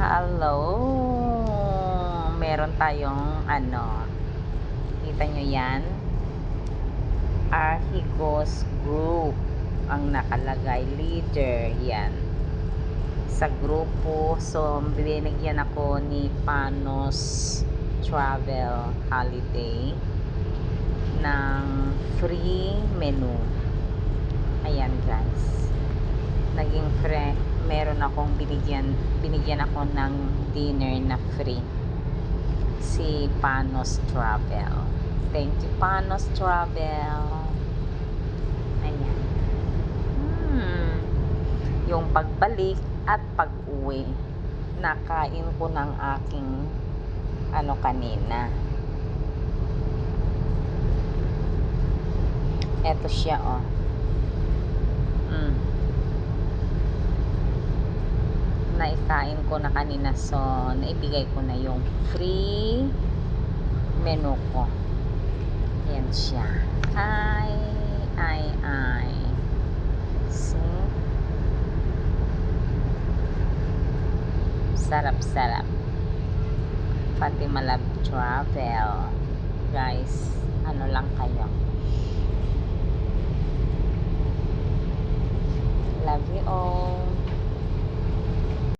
Hello! Meron tayong kita nyo yan? Archigos Group ang nakalagay, leader yan sa grupo. So binigyan ako ni Panos Travel Holiday ng free menu. Ayan guys, naging meron akong binigyan ako ng dinner na free si Panos Travel. Thank you Panos Travel. Ayan. Yung pagbalik at pag-uwi, nakain ko ng aking kanina. Eto siya naikain ko na kanina, so naibigay ko na yung free menu ko. Yan siya. Ay. See? Sarap. Fatima Love Travel. Guys, lang kayo. Love you all.